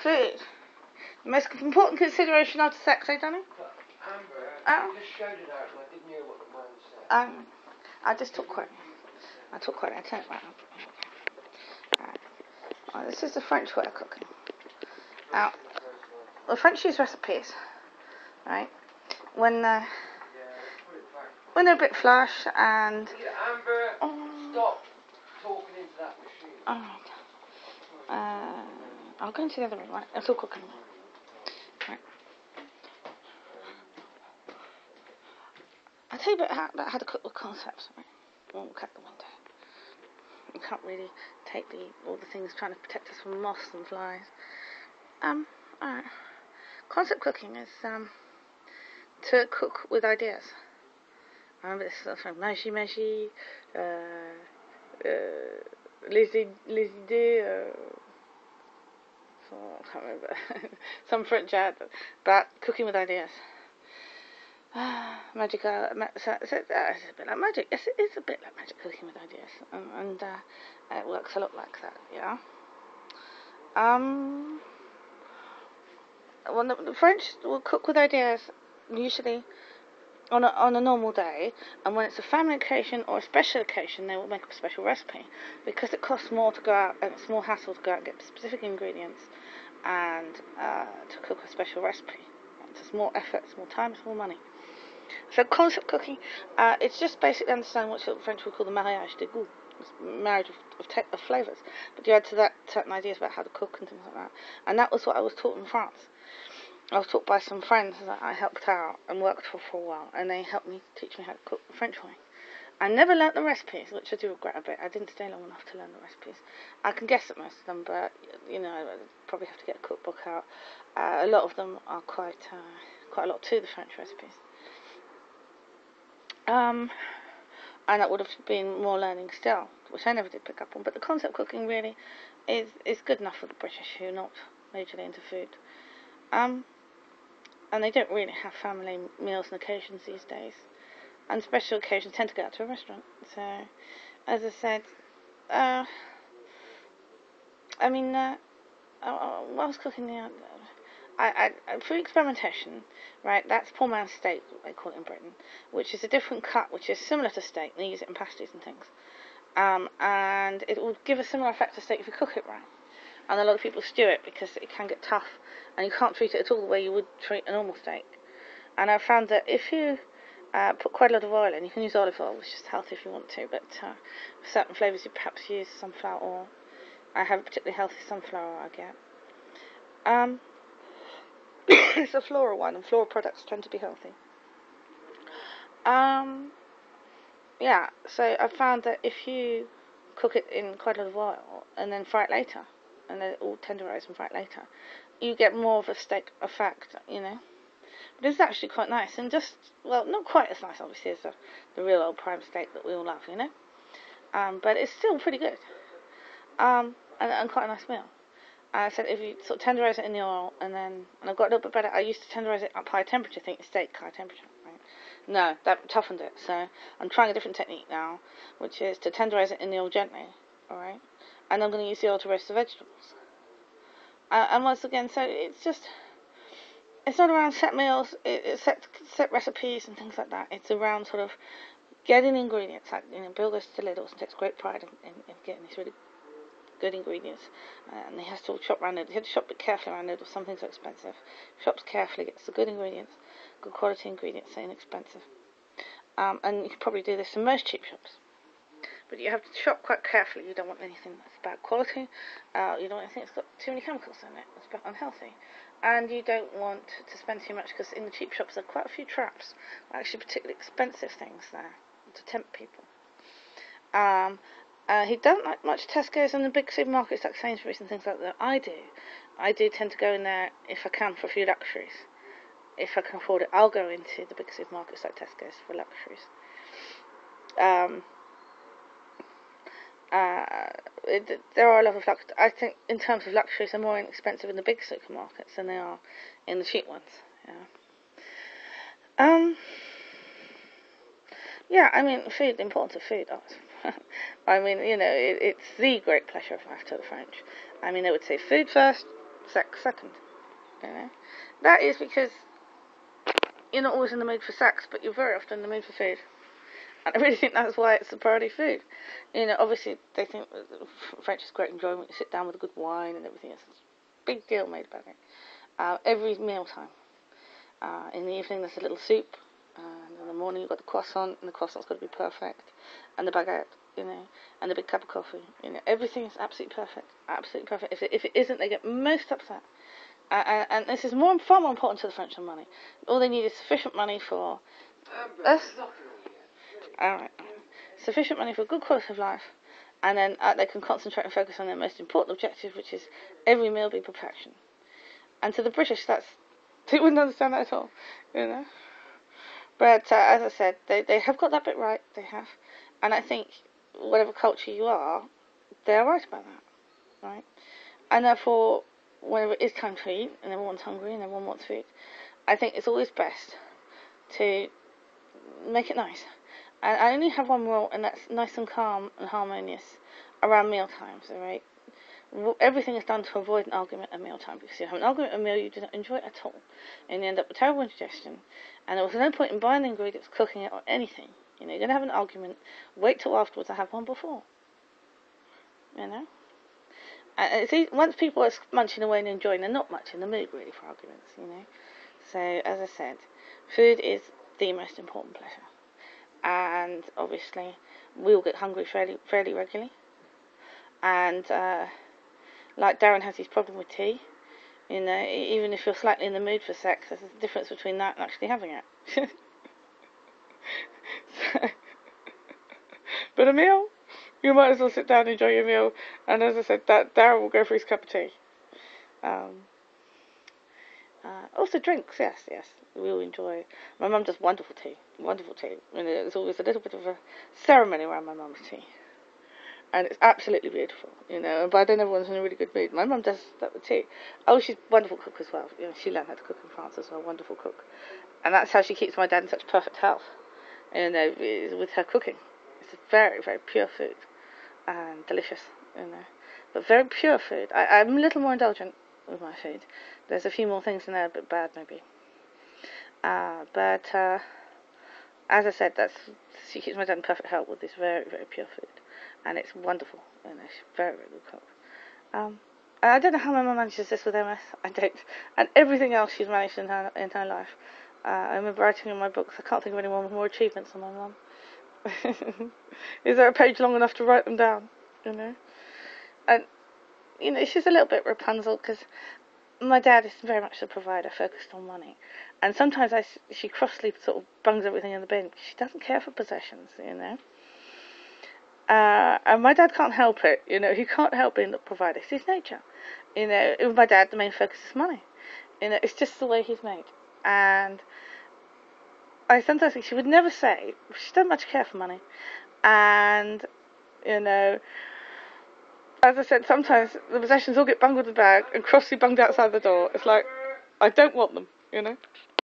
Food. The most important consideration after sex, eh, Danny? Amber, you just showed it out and I didn't hear what the man said. I just talk quick. I talk quick. I turn it right up. Right. Well, this is the French way of cooking. Now, the French use recipes, right? When they're a bit flush and... Amber, stop talking into that machine. Alright. I'll go into the other room, right? It's all cooking. Right. I'll tell you about how to cook with concepts, right? We'll cut the window. You can't really take all the things trying to protect us from moths and flies. Alright. Concept cooking is to cook with ideas. I remember this stuff from Magie, les idées, I can't remember. Some French ad about cooking with ideas. Magic, it's a bit like magic. Yes, it is a bit like magic, cooking with ideas, and it works a lot like that. Yeah. Well, the French will cook with ideas usually on a normal day, and when it's a family occasion or a special occasion, they will make a special recipe because it costs more to go out, and it's more hassle to go out and get specific ingredients and to cook a special recipe. It's more effort, it's more time, it's more money. So concept cooking, it's just basically understanding what the French would call the mariage des goûts, marriage of flavours. But you add to that certain ideas about how to cook and things like that. And that was what I was taught in France. I was taught by some friends that I helped out and worked for a while, and they helped me teach me how to cook the French way. I never learnt the recipes, which I do regret a bit. I didn't stay long enough to learn the recipes. I can guess at most of them, but I probably have to get a cookbook out. A lot of them are quite a lot to the French recipes. And that would have been more learning still, which I never did pick up on. But the concept cooking really is good enough for the British who are not majorly into food. And they don't really have family meals and occasions these days. And special occasions tend to go out to a restaurant. So, as I said, I was cooking the food experimentation, right? That's poor man's steak, what they call it in Britain, which is a different cut, which is similar to steak. They use it in pasties and things, and it will give a similar effect to steak if you cook it right. And a lot of people stew it because it can get tough, and you can't treat it at all the way you would treat a normal steak. And I've found that if you put quite a lot of oil in, you can use olive oil, which is healthy if you want to, but for certain flavours you perhaps use sunflower oil. I have a particularly healthy sunflower I get. It's a floral one, and floral products tend to be healthy. Yeah, so I found that if you cook it in quite a lot of oil and then fry it later, and then it all tenderise and fry it later, you get more of a steak effect, But it's actually quite nice, and not quite as nice, obviously, as the real old prime steak that we all love, But it's still pretty good, and quite a nice meal. I said if you sort of tenderise it in the oil, and I've got a little bit better. I used to tenderise it up high temperature, think steak high temperature, right? No, that toughened it. So I'm trying a different technique now, which is to tenderise it in the oil gently, all right? And I'm going to use the oil to roast the vegetables. And once again, so it's not around set meals, it's set recipes and things like that. It's around sort of getting ingredients. Like, Bill goes to Lidl's and takes great pride in getting these really good ingredients, and he has to shop around it. He had to shop a bit carefully around it, or something's so expensive. Shops carefully, gets the good ingredients, good quality ingredients, so inexpensive. And you can probably do this in most cheap shops. But you have to shop quite carefully. You don't want anything that's bad quality. You don't want anything that's got too many chemicals in it. It's a bit unhealthy. And you don't want to spend too much, because in the cheap shops there are quite a few traps, actually particularly expensive things there, to tempt people. He don't like much Tesco's and the big supermarkets like Sainsbury's and things like that. I do tend to go in there if I can for a few luxuries. If I can afford it, I'll go into the big supermarkets like Tesco's for luxuries. There are a lot of luxuries. I think in terms of luxuries, they're more inexpensive in the big supermarkets than they are in the cheap ones. Food, the importance of food. It's the great pleasure of life to the French. They would say food first, sex second. You know, that is because you're not always in the mood for sex, but you're very often in the mood for food. And I really think that's why it's the priority food. You know, obviously they think French is great enjoyment. You sit down with a good wine and everything. It's a big deal made about it. Every mealtime. In the evening there's a little soup. And in the morning you've got the croissant, and the croissant's got to be perfect. And the baguette, you know, and the big cup of coffee. You know, everything is absolutely perfect. Absolutely perfect. If it isn't, they get most upset. And this is far more important to the French than money. All they need is sufficient money for us. Alright. Sufficient money for a good quality of life, and then they can concentrate and focus on their most important objective, which is every meal be perfection. And to the British, they wouldn't understand that at all, you know. But as I said, they have got that bit right. They have, and I think whatever culture you are, they're right about that, right? And therefore, whenever it is time to eat, and everyone's hungry and everyone wants food, I think it's always best to make it nice. And I only have one rule, and that's nice and calm and harmonious around meal times, alright? Everything is done to avoid an argument at mealtime, because if you have an argument at a meal, you do not enjoy it at all. And you end up with terrible indigestion, and there was no point in buying the ingredients, cooking it, or anything. You know, you're going to have an argument, wait till afterwards, I have one before. You know? And it's once people are munching away and enjoying, they're not much in the mood, really, for arguments, you know? So, as I said, food is the most important pleasure. And obviously we all get hungry fairly regularly, and like Darren has his problem with tea, you know, even if you're slightly in the mood for sex, there's a difference between that and actually having it. But a meal, you might as well sit down and enjoy your meal, and as I said, that Darren will go for his cup of tea. Also drinks, yes, we all enjoy. My mum does wonderful tea. You know, there's always a little bit of a ceremony around my mum's tea, and it's absolutely beautiful, you know. And by then everyone's in a really good mood. My mum does that with tea. Oh, she's a wonderful cook as well. You know, she learned how to cook in France as well. Wonderful cook, and that's how she keeps my dad in such perfect health. You know, with her cooking. It's a very, very pure food and delicious, you know, but very pure food. I'm a little more indulgent with my food. There's a few more things in there a bit bad, maybe. But as I said, she keeps my dad in perfect health with this very, very pure food, and it's wonderful. You know, she's a very, very good cook. I don't know how my mum manages this with MS. I don't. And everything else she's managed in her life. I remember writing in my books, I can't think of anyone with more achievements than my mum. Is there a page long enough to write them down? You know, and you know, she's a little bit Rapunzel, because my dad is very much the provider, focused on money, and sometimes she crossly sort of bungs everything in the bin. She doesn't care for possessions, you know. And my dad can't help it, you know. He can't help being the provider. It's his nature, you know. With my dad, the main focus is money. You know, it's just the way he's made. And I sometimes think she would never say, she doesn't much care for money. And, you know, as I said, sometimes the possessions all get bungled in the bag and crossly bunged outside the door. It's like, I don't want them, you know.